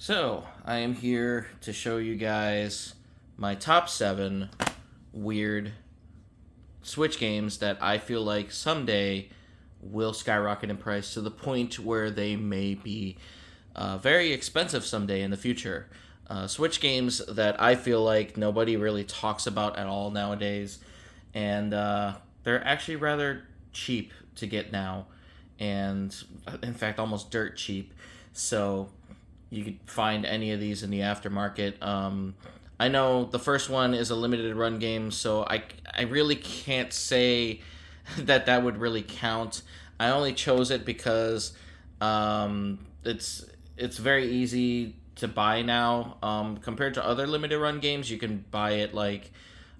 So, I am here to show you guys my top 7 weird Switch games that I feel like someday will skyrocket in price to the point where they may be very expensive someday in the future. Switch games that I feel like nobody really talks about at all nowadays, and they're actually rather cheap to get now, and in fact, almost dirt cheap. So, you could find any of these in the aftermarket. I know the first one is a limited run game, so I really can't say that would really count. I only chose it because it's very easy to buy now. Compared to other limited run games, you can buy it like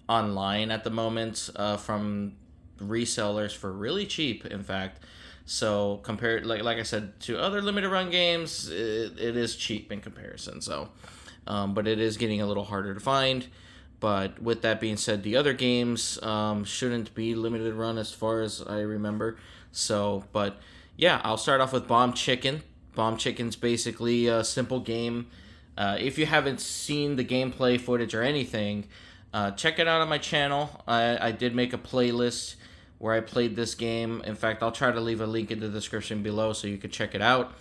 online at the moment from resellers for really cheap, in fact. So compared, like I said, to other limited run games, it is cheap in comparison. So, but it is getting a little harder to find. But with that being said, the other games shouldn't be limited run as far as I remember. So, but yeah, I'll start off with Bomb Chicken. Bomb Chicken's basically a simple game. If you haven't seen the gameplay footage or anything, check it out on my channel. I did make a playlist where I played this game. In fact, I'll try to leave a link in the description below so you can check it out.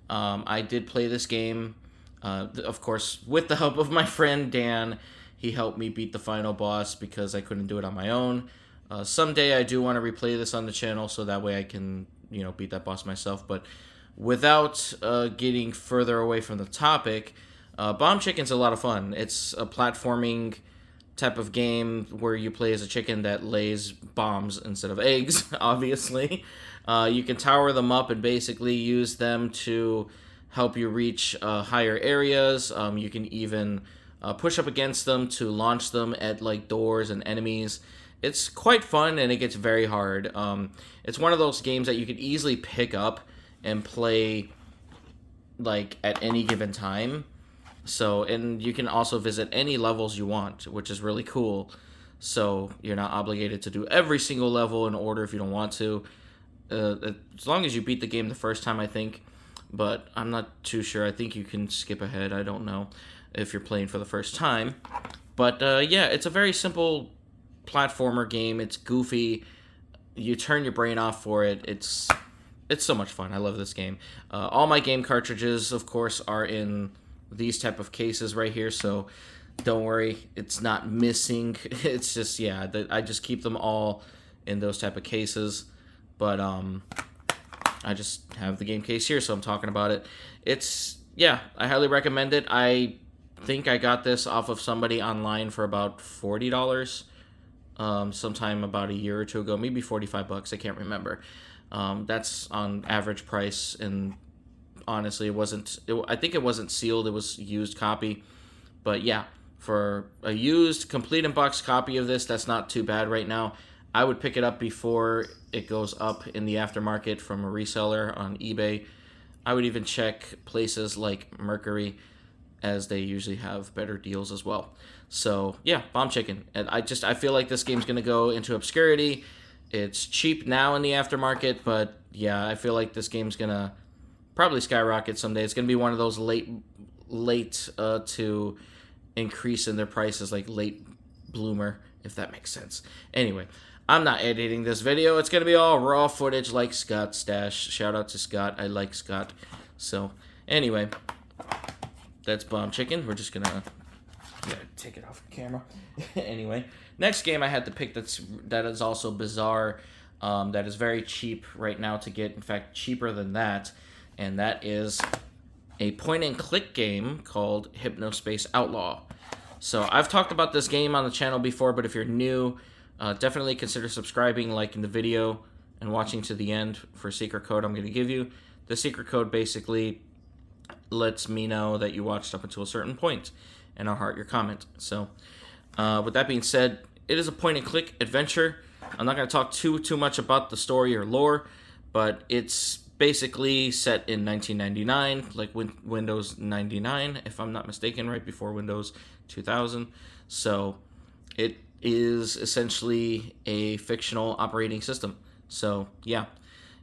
I did play this game, of course, with the help of my friend Dan. He helped me beat the final boss because I couldn't do it on my own. Someday I do want to replay this on the channel so that way I can, beat that boss myself. But without getting further away from the topic, Bomb Chicken's a lot of fun. It's a platforming type of game where you play as a chicken that lays bombs instead of eggs, obviously. You can tower them up and basically use them to help you reach higher areas. You can even push up against them to launch them at like doors and enemies. It's quite fun and it gets very hard. It's one of those games that you could easily pick up and play like at any given time. So, and you can also visit any levels you want, which is really cool. So, you're not obligated to do every single level in order if you don't want to. As long as you beat the game the first time, I think. But I'm not too sure. I think you can skip ahead. I don't know if you're playing for the first time. But, yeah, it's a very simple platformer game. It's goofy. You turn your brain off for it. It's so much fun. I love this game. All my game cartridges, of course, are in these type of cases right here, so don't worry, it's not missing. It's just, yeah, I just keep them all in those type of cases. But I just have the game case here, so I'm talking about it. Yeah, I highly recommend it. I think I got this off of somebody online for about $40 sometime about a year or two ago, maybe $45, I can't remember. That's on average price, and honestly, I think it wasn't sealed. It was used copy. But yeah, for a used complete and box copy of this, that's not too bad right now. I would pick it up before it goes up in the aftermarket from a reseller on eBay. I would even check places like Mercury, as they usually have better deals as well. So yeah, Bomb Chicken. And I feel like this game's gonna go into obscurity. It's cheap now in the aftermarket, but yeah, I feel like this game's gonna probably skyrocket someday. It's going to be one of those late to increase in their prices, like late bloomer, if that makes sense. Anyway, I'm not editing this video. It's going to be all raw footage like Scott's stash. Shout out to Scott. I like Scott. So, anyway, that's Bomb Chicken. We're just going to take it off the camera. Anyway, next game I had to pick that is also bizarre, that is very cheap right now to get. In fact, cheaper than that. And that is a point-and-click game called Hypnospace Outlaw. So I've talked about this game on the channel before, but if you're new, definitely consider subscribing, liking the video, and watching to the end for a secret code I'm going to give you. The secret code basically lets me know that you watched up until a certain point, and I'll heart your comment. So with that being said, it is a point-and-click adventure. I'm not going to talk too much about the story or lore, but it's basically set in 1999, like Windows 99, if I'm not mistaken, right before Windows 2000. So it is essentially a fictional operating system. So yeah,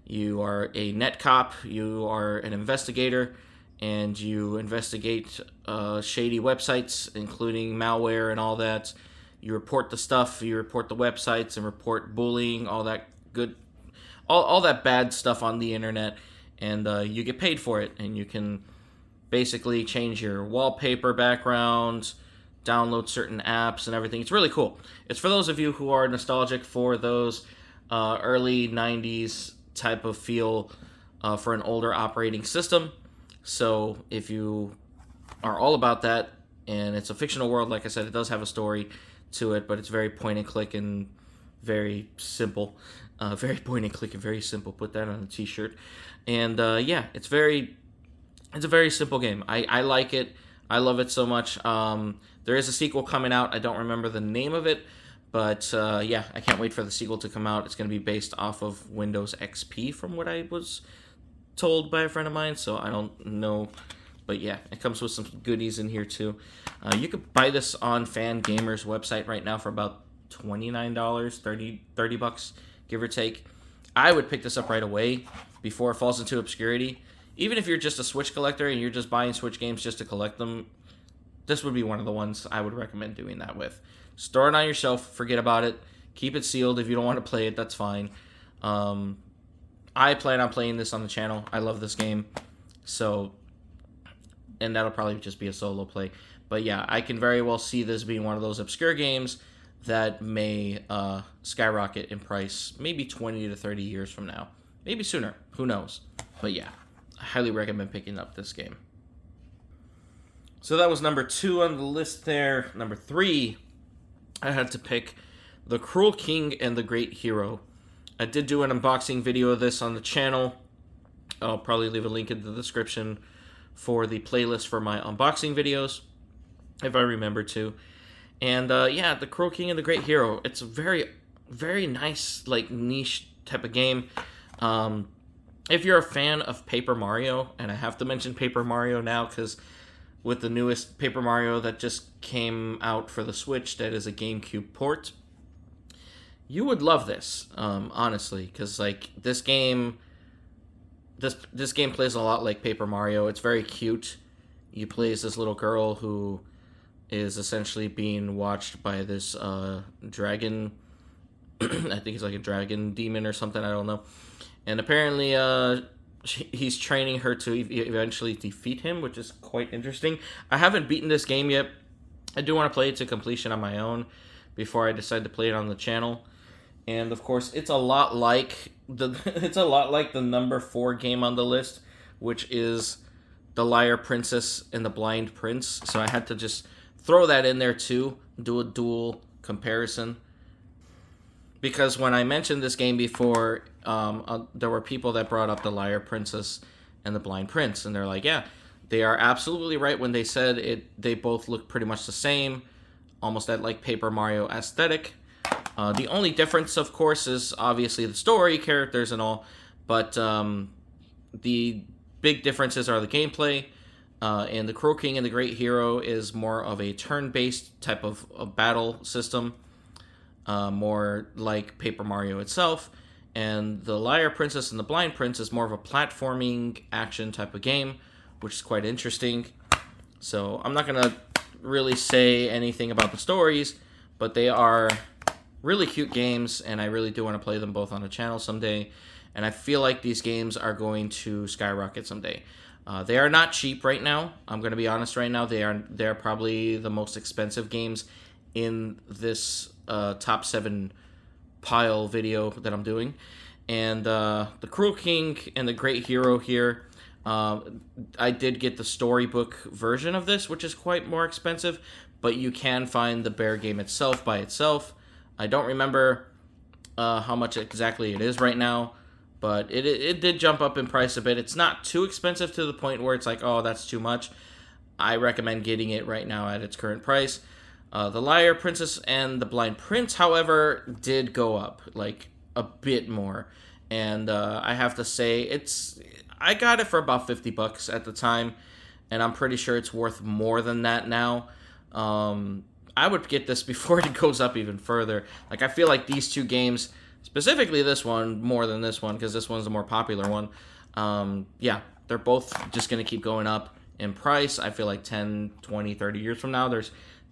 you are a net cop, you are an investigator, and you investigate shady websites, including malware and all that. You report the stuff, you report the websites, and report bullying, all that good, all that bad stuff on the internet, and you get paid for it. And you can basically change your wallpaper backgrounds, download certain apps and everything. It's really cool. It's for those of you who are nostalgic for those early 90s type of feel for an older operating system. So if you are all about that, and it's a fictional world, like I said, it does have a story to it, but it's very point and click and very simple. Very point and click and very simple. Put that on a t-shirt. And yeah, it's a very simple game. I like it. I love it so much. There is a sequel coming out. I don't remember the name of it, but yeah, I can't wait for the sequel to come out. It's going to be based off of Windows XP, from what I was told by a friend of mine, so I don't know. But yeah, it comes with some goodies in here too. You could buy this on Fangamer's website right now for about $29, $30, give or take. I would pick this up right away before it falls into obscurity. Even if you're just a Switch collector and you're just buying Switch games just to collect them, this would be one of the ones I would recommend doing that with. Store it on your shelf, forget about it, keep it sealed. If you don't want to play it, that's fine. I plan on playing this on the channel. I love this game. So, and that'll probably just be a solo play. But yeah, I can very well see this being one of those obscure games that may skyrocket in price maybe 20 to 30 years from now. Maybe sooner. Who knows? But yeah, I highly recommend picking up this game. So that was number 2 on the list there. Number 3, I had to pick The Cruel King and the Great Hero. I did do an unboxing video of this on the channel. I'll probably leave a link in the description for the playlist for my unboxing videos, if I remember to. And yeah, The Cruel King and the Great Hero. It's a very, very nice, like, niche type of game. If you're a fan of Paper Mario, and I have to mention Paper Mario now because with the newest Paper Mario that just came out for the Switch, that is a GameCube port, you would love this, honestly, because like this game plays a lot like Paper Mario. It's very cute. You play as this little girl who is essentially being watched by this dragon. I think it's like a dragon demon or something. I don't know. And apparently, he's training her to eventually defeat him, which is quite interesting. I haven't beaten this game yet. I do want to play it to completion on my own before I decide to play it on the channel. And of course, it's a lot like the number 4 game on the list, which is The Liar Princess and the Blind Prince. So I had to just throw that in there too, do a dual comparison. Because when I mentioned this game before, there were people that brought up The Liar Princess and the Blind Prince, and they're like, yeah, they are absolutely right when they said it. They both look pretty much the same, almost that like Paper Mario aesthetic. The only difference, of course, is obviously the story, characters, and all. But the big differences are the gameplay. And The Cruel King and the Great Hero is more of a turn-based type of battle system, more like Paper Mario itself. And The Liar Princess and the Blind Prince is more of a platforming action type of game, which is quite interesting. So I'm not going to really say anything about the stories, but they are really cute games, and I really do want to play them both on the channel someday. And I feel like these games are going to skyrocket someday. They are not cheap right now. I'm going to be honest right now. They're probably the most expensive games in this top 7 pile video that I'm doing. And The Cruel King and the Great Hero here, I did get the storybook version of this, which is quite more expensive, but you can find the bare game itself by itself. I don't remember how much exactly it is right now, but it did jump up in price a bit. It's not too expensive to the point where it's like, oh, that's too much. I recommend getting it right now at its current price. The Liar Princess and the Blind Prince, however, did go up like a bit more, and I have to say I got it for about $50 at the time, and I'm pretty sure it's worth more than that now. I would get this before it goes up even further. Like, I feel like these two games, specifically this one, more than this one, because this one's the more popular one. Yeah, they're both just going to keep going up in price. I feel like 10, 20, 30 years from now, they're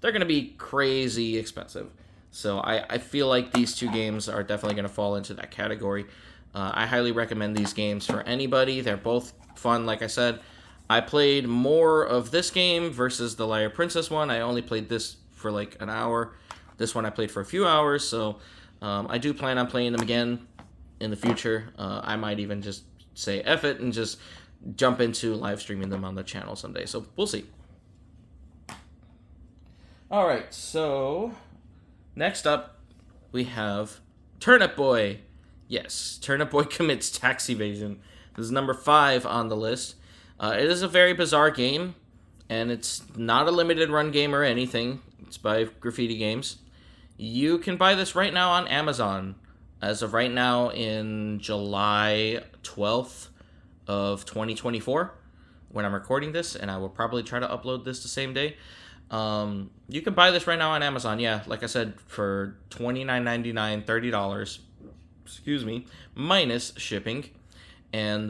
going to be crazy expensive. So I feel like these two games are definitely going to fall into that category. I highly recommend these games for anybody. They're both fun, like I said. I played more of this game versus the Liar Princess one. I only played this for like an hour. This one I played for a few hours, so I do plan on playing them again in the future. I might even just say F it and just jump into live streaming them on the channel someday, so we'll see. Alright, so next up we have Turnup Boy. Yes, Turnup Boy commits tax evasion. This is number 5 on the list. It is a very bizarre game, and it's not a limited run game or anything. It's by Graffiti Games. You can buy this right now on Amazon, as of right now in July 12th of 2024, when I'm recording this, and I will probably try to upload this the same day. You can buy this right now on Amazon, yeah, like I said, for $29.99, $30, excuse me, minus shipping. And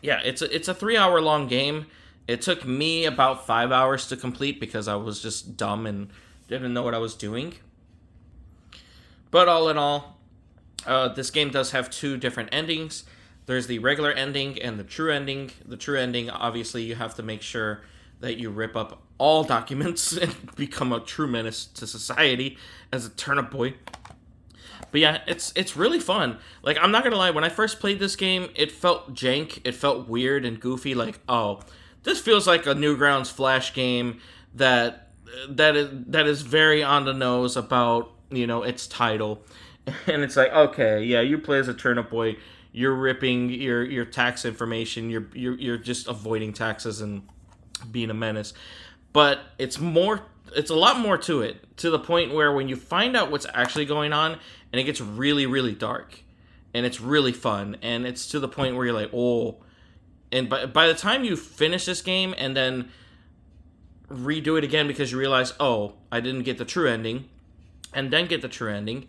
yeah, it's a 3-hour long game. It took me about 5 hours to complete because I was just dumb and didn't know what I was doing. But all in all, this game does have 2 different endings. There's the regular ending and the true ending. The true ending, obviously, you have to make sure that you rip up all documents and become a true menace to society as a Turnup Boy. But yeah, it's really fun. Like, I'm not gonna lie, when I first played this game, it felt jank. It felt weird and goofy. Like, oh, this feels like a Newgrounds Flash game that is very on the nose about, you know, its title. And it's like, okay, yeah, you play as a Turnup Boy. You're ripping your tax information. You're just avoiding taxes and being a menace. But it's a lot more to it, to the point where when you find out what's actually going on, and it gets really, really dark, and it's really fun, and it's to the point where you're like, oh, and by the time you finish this game and then redo it again because you realize, oh, I didn't get the true ending, and then get the true ending,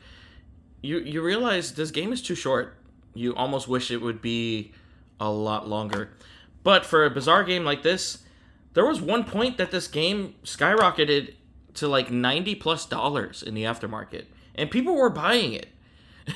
you realize this game is too short. You almost wish it would be a lot longer. But for a bizarre game like this, there was one point that this game skyrocketed to like $90+ in the aftermarket, and people were buying it,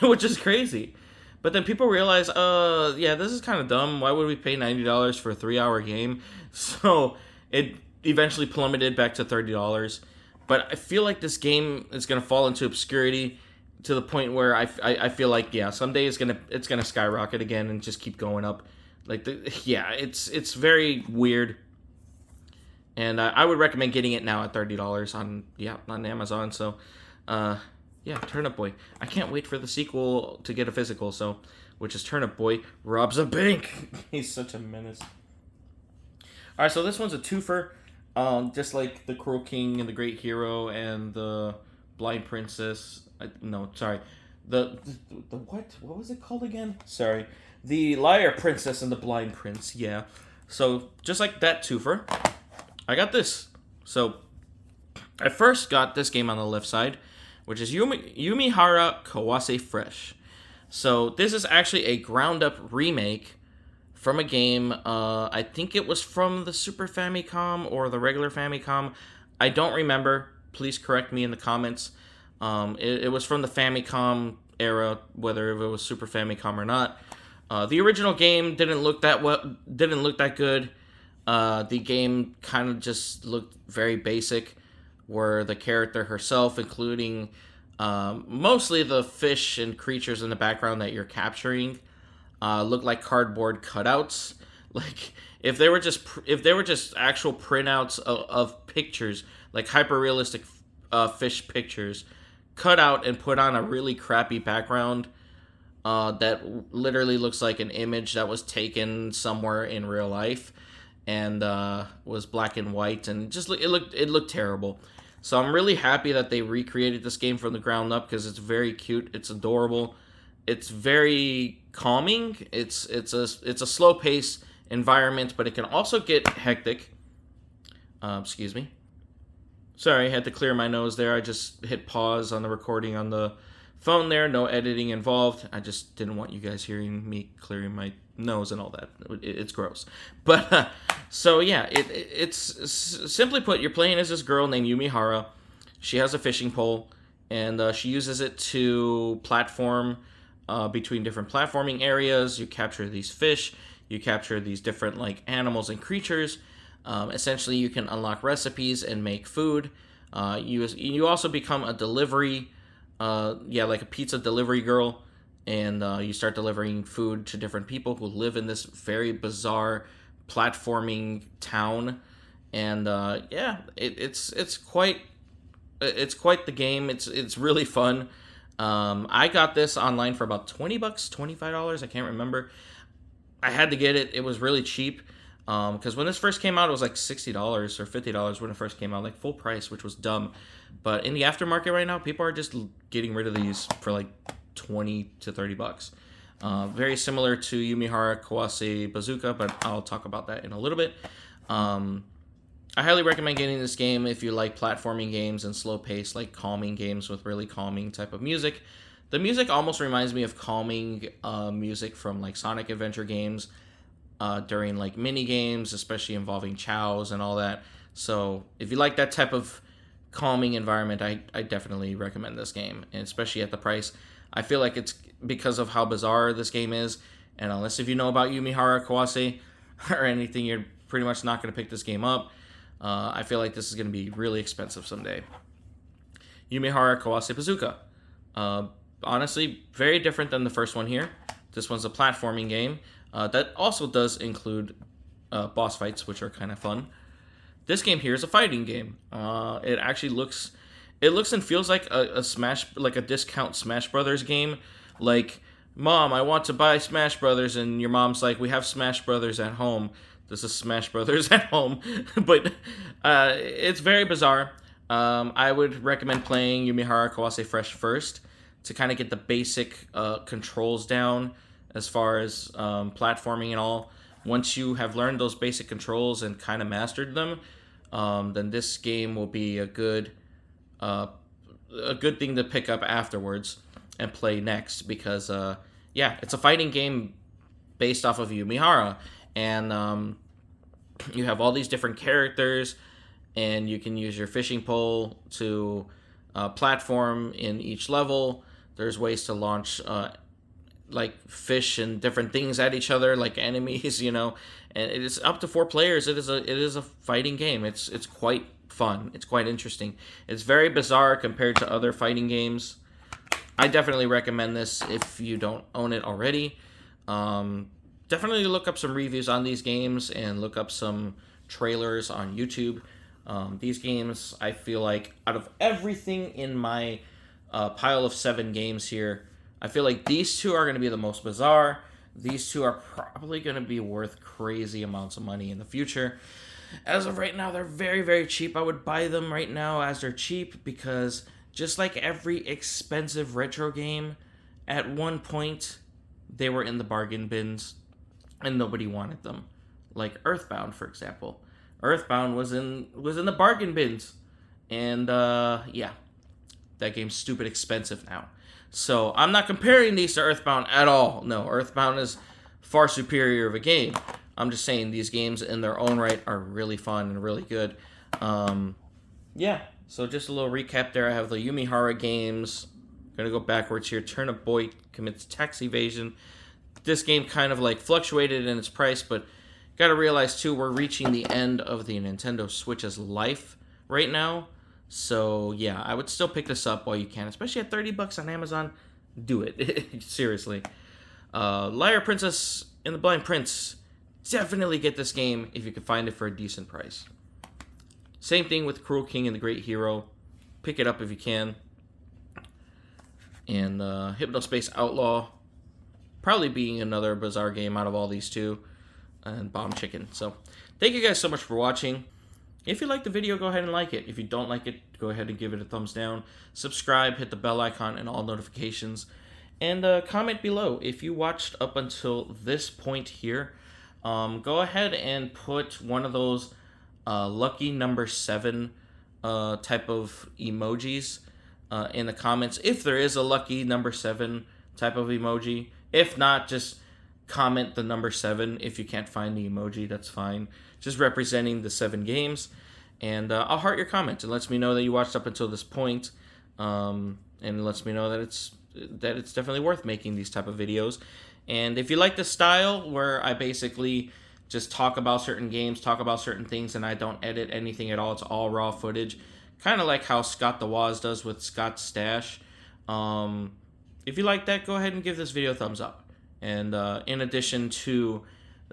which is crazy. But then people realize, yeah, this is kind of dumb. Why would we pay $90 for a 3-hour game? So it eventually plummeted back to $30. But I feel like this game is gonna fall into obscurity to the point where I feel like, yeah, someday it's gonna skyrocket again and just keep going up. Like, yeah, it's very weird. And I would recommend getting it now at $30 on Amazon. So, yeah, Turnup Boy. I can't wait for the sequel to get a physical. So, which is Turnup Boy robs a bank. He's such a menace. All right, so this one's a twofer, just like the Cruel King and the Great Hero and the Blind Princess. The what? What was it called again? Sorry, the Liar Princess and the Blind Prince. Yeah. So just like that twofer, I got this. So I first got this game on the left side, which is Yumihara Kawase Fresh. So this is actually a ground-up remake from a game. I think it was from the Super Famicom or the regular Famicom. I don't remember. Please correct me in the comments. It was from the Famicom era, whether it was Super Famicom or not. The original game didn't look that good. The game kind of just looked very basic, where the character herself, including mostly the fish and creatures in the background that you're capturing, look like cardboard cutouts. Like if they were just actual printouts of pictures, like hyper realistic fish pictures, cut out and put on a really crappy background that literally looks like an image that was taken somewhere in real life and was black and white, and just it looked terrible. So I'm really happy that they recreated this game from the ground up, because it's very cute, it's adorable, it's very calming. It's a slow pace environment, but it can also get hectic. Excuse me. Sorry, I had to clear my nose there. I just hit pause on the recording on the phone there, no editing involved. I just didn't want you guys hearing me clearing my nose and all that. It's gross. But so yeah, it's simply put, you're playing as this girl named Yumihara. She has a fishing pole, and she uses it to platform between different platforming areas. You capture these fish. You capture these different like animals and creatures. Essentially, you can unlock recipes and make food. You also become a delivery, like a pizza delivery girl, and you start delivering food to different people who live in this very bizarre platforming town. And it's quite the game. It's really fun. I got this online for about $20, $25. I can't remember. I had to get it. It was really cheap. Because when this first came out, it was like $60 or $50 when it first came out, like full price, which was dumb. But in the aftermarket right now, people are just getting rid of these for like $20 to $30. Very similar to Yumihara Kawase Bazooka, but I'll talk about that in a little bit. I highly recommend getting this game if you like platforming games and slow pace, like calming games with really calming type of music. The music almost reminds me of calming music from like Sonic Adventure games. During like mini games, especially involving chows and all that. So if you like that type of calming environment, I definitely recommend this game, and especially at the price. I feel like it's because of how bizarre this game is, and unless if you know about Yumihara Kawase or anything, you're pretty much not going to pick this game up. I feel like this is going to be really expensive someday. Yumihara Kawase Bazooka. Honestly, very different than the first one here. This one's a platforming game. That also does include boss fights, which are kind of fun. This game here is a fighting game. It actually looks and feels like a discount Smash Brothers game. Like, Mom, I want to buy Smash Brothers, and your mom's like, we have Smash Brothers at home. This is Smash Brothers at home, but it's very bizarre. I would recommend playing Yumihara Kawase Fresh first to kind of get the basic controls down. As far as platforming and all, once you have learned those basic controls and kind of mastered them, then this game will be a good thing to pick up afterwards and play next. Because it's a fighting game based off of Yumihara, and you have all these different characters, and you can use your fishing pole to platform in each level. There's ways to launch like fish and different things at each other, like enemies, and it is up to 4 players. It is a fighting game. It's quite fun. It's quite interesting. It's very bizarre compared to other fighting games. I definitely recommend this if you don't own it already. Definitely look up some reviews on these games and look up some trailers on YouTube. These games, I feel like, out of everything in my pile of 7 games here, I feel like these 2 are going to be the most bizarre. These 2 are probably going to be worth crazy amounts of money in the future. As of right now, they're very, very cheap. I would buy them right now as they're cheap because just like every expensive retro game, at one point, they were in the bargain bins and nobody wanted them. Like Earthbound, for example. Earthbound was in the bargain bins. And, that game's stupid expensive now. So I'm not comparing these to Earthbound at all. No, Earthbound is far superior of a game. I'm just saying these games in their own right are really fun and really good. So just a little recap there. I have the Yumihara games. I'm going to go backwards here. Turnup Boy commits tax evasion. This game kind of like fluctuated in its price, but got to realize too, we're reaching the end of the Nintendo Switch's life right now. So, yeah, I would still pick this up while you can, especially at $30 on Amazon. Do it. Seriously. Liar Princess and the Blind Prince. Definitely get this game if you can find it for a decent price. Same thing with Cruel King and the Great Hero. Pick it up if you can. And Hypnospace Outlaw. Probably being another bizarre game out of all these 2. And Bomb Chicken. So, thank you guys so much for watching. If you like the video, go ahead and like it. If you don't like it, go ahead and give it a thumbs down. Subscribe, hit the bell icon and all notifications. And comment below if you watched up until this point here. Go ahead and put one of those lucky number 7 type of emojis in the comments if there is a lucky number 7 type of emoji. If not, just comment the number 7. If you can't find the emoji, that's fine. Just representing the 7 games. And I'll heart your comment. It lets me know that you watched up until this point. And it lets me know that it's definitely worth making these type of videos. And if you like the style where I basically just talk about certain games, talk about certain things, and I don't edit anything at all, it's all raw footage, kind of like how Scott the Waz does with Scott's Stash. If you like that, go ahead and give this video a thumbs up. And in addition to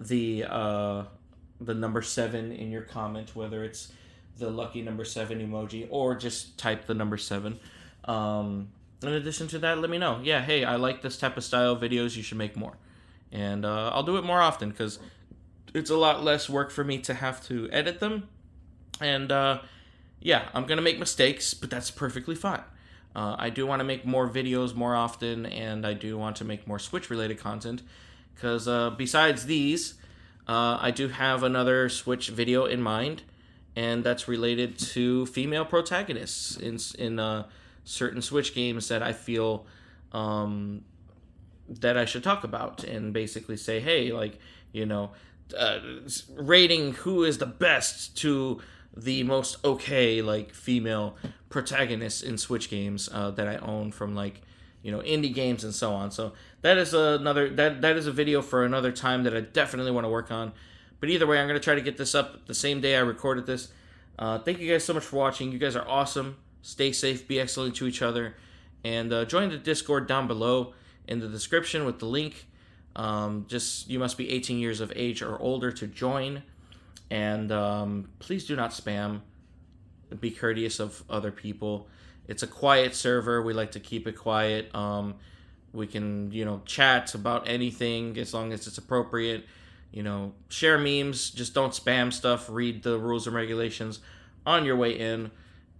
the number 7 in your comment, whether it's the lucky number 7 emoji or just type the number 7. In addition to that, let me know. Yeah, hey, I like this type of style videos. You should make more. And I'll do it more often because it's a lot less work for me to have to edit them. And yeah, I'm going to make mistakes, but that's perfectly fine. I do want to make more videos more often, and I do want to make more Switch-related content because besides these, I do have another Switch video in mind, and that's related to female protagonists in certain Switch games that I feel that I should talk about, and basically say, hey, like, you know, rating who is the best to the most okay, like, female protagonists in Switch games that I own from, like, you know, indie games and so on. So that is that is a video for another time that I definitely want to work on. But either way, I'm going to try to get this up the same day I recorded this. Thank you guys so much for watching. You guys are awesome. Stay safe, be excellent to each other, and join the Discord down below in the description with the link. Just, you must be 18 years of age or older to join, and please do not spam. Be courteous of other people. It's a quiet server. We like to keep it quiet. We can, you know, chat about anything as long as it's appropriate. You know, share memes. Just don't spam stuff. Read the rules and regulations on your way in.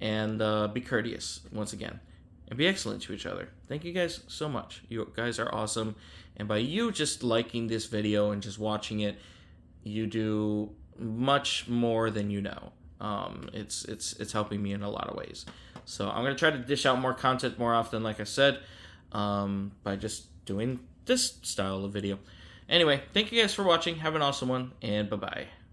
And be courteous, once again. And be excellent to each other. Thank you guys so much. You guys are awesome. And by you just liking this video and just watching it, you do much more than you know. It's helping me in a lot of ways. So I'm going to try to dish out more content more often, like I said, by just doing this style of video. Anyway, thank you guys for watching. Have an awesome one, and bye-bye.